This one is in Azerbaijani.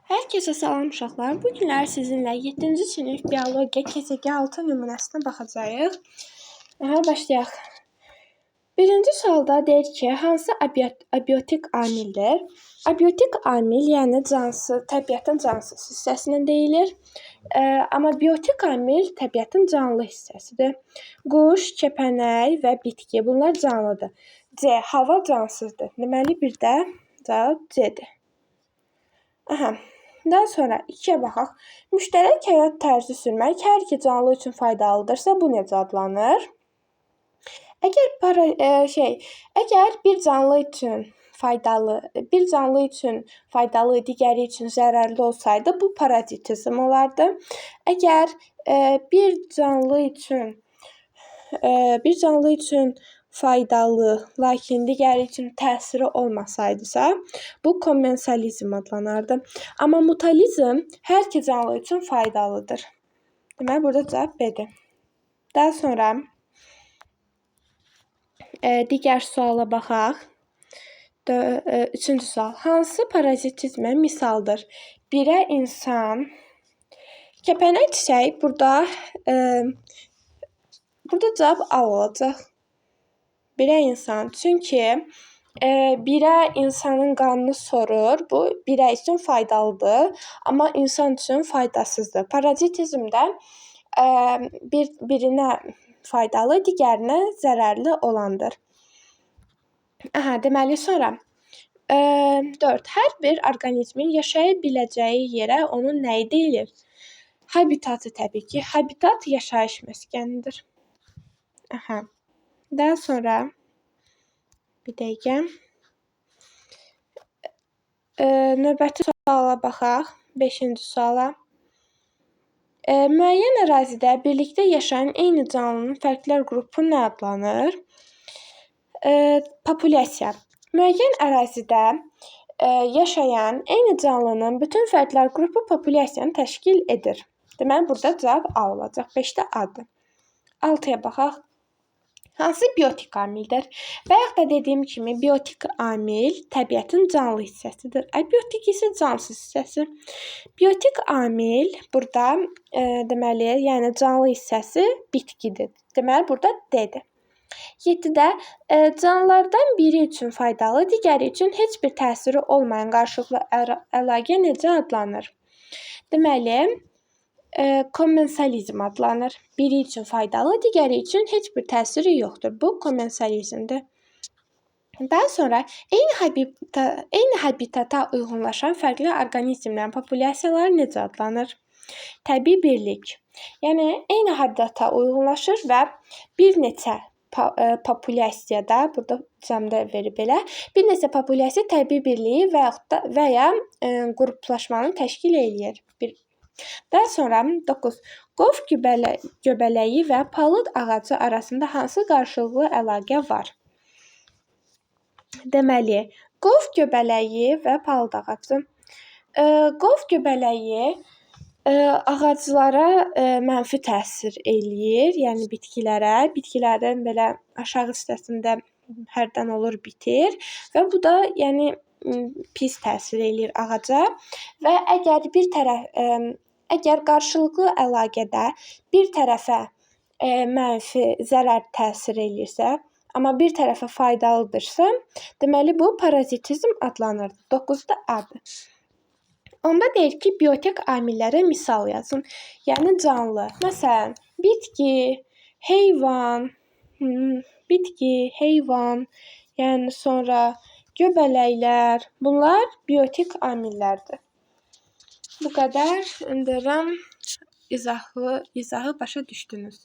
Herkese salam uşaqlar. Bu günlər sizinlə 7-ci sinif biologiya KCG 6 nümunəsinə baxacağıq. Başlayaq. Birinci sualda deyir ki, hansı abiotik amildir? Abiotik amil, yəni cansız, təbiətin cansız hissəsinə deyilir. Amma biotik amil təbiətin canlı hissəsidir. Quş, kəpənək və bitki bunlar canlıdır. C. Hava cansızdır. Deməli, bir də cavab C-dir. Daha sonra 2-yə baxaq. Müştərək həyat tərzi sürmək hər iki canlı üçün faydalıdırsa, bu necə adlanır? Əgər bir canlı üçün faydalı, digəri üçün zərərli olsaydı, bu parazitizm olardı. Əgər bir canlı üçün faydalı, lakin digəri üçün təsiri olmasaydısa, bu komensalizm adlanardı. Amma mutalizm hər iki canlı üçün faydalıdır. Deməli, burada cavab B-dir. Daha sonra digər suala baxaq. 3-cü sual. Hansı parazitizmə misaldır? Birə insan, kəpənək çiçəyi, burada cavab A olacaq. Birə insan. Çünki birə insanın qanını sorur. Bu birə üçün faydalıdır, amma insan üçün faydasızdır. Parazitizmdə birinə faydalı, digərinə zərərli olandır. Deməli, sonra 4. Hər bir orqanizmin yaşaya biləcəyi yerə onun nəyi deyilir? Habitatı təbii ki. Habitat yaşayış məskənidir. Daha sonra bir dəqiqə. Növbəti suala baxaq. 5-ci suala. Müəyyən ərazidə birlikdə yaşayan eyni canlının fərqlər qrupu nə adlanır? Populyasiya. Müəyyən ərazidə yaşayan eyni canlının bütün fərqlər qrupu populyasiyanı təşkil edir. Deməli, burada cavab A olacaq. 5-də A-dır. 6-ya baxaq. Hansı biotik amildir? Bayaq da dediyim kimi, biotik amil təbiətin canlı hissəsidir. Abiotik isə cansız hissəsi. Biotik amil burada deməli, yəni canlı hissəsi bitkidir. Deməli, burada D-dir. 7-də canlılardan biri üçün faydalı, digəri üçün heç bir təsiri olmayan qarşılıqlı əlaqə necə adlanır? Deməli, komensalizm adlanır. Biri üçün faydalı, digəri üçün heç bir təsiri yoxdur. Bu komensalizmdir. Daha sonra eyni habitata uyğunlaşan fərqli orqanizmlərin populyasiyaları necə adlanır? Təbii birlik. Yəni, eyni habitata uyğunlaşır və bir neçə populyasiyada, burada cəmdə verib belə, bir neçə populyasiya təbii birliyi və ya qruplaşmanı təşkil eləyir. Daha sonra 9. Qov göbələyi və palıd ağacı arasında hansı qarşılıqlı əlaqə var? Deməli, qov göbələyi və palıd ağacı. Qov göbələyi ağaclara mənfi təsir eləyir, yəni bitkilərə. Bitkilərin belə aşağı hissəsində hərdən olur bitir və bu da yəni pis təsir eləyir ağaca və əgər qarşılıqlı əlaqədə bir tərəfə mənfi zərər təsir eləyirsə, amma bir tərəfə faydalıdırsa, deməli bu parazitizm adlanır. 9-da A-dır. Onda deyir ki, biotik amillərə misal yazın. Yəni canlı. Məsələn, bitki, heyvan, yəni sonra göbələklər. Bunlar biotik amillərdir. Bu qədər. Ümidvaram izahı başa düşdünüz.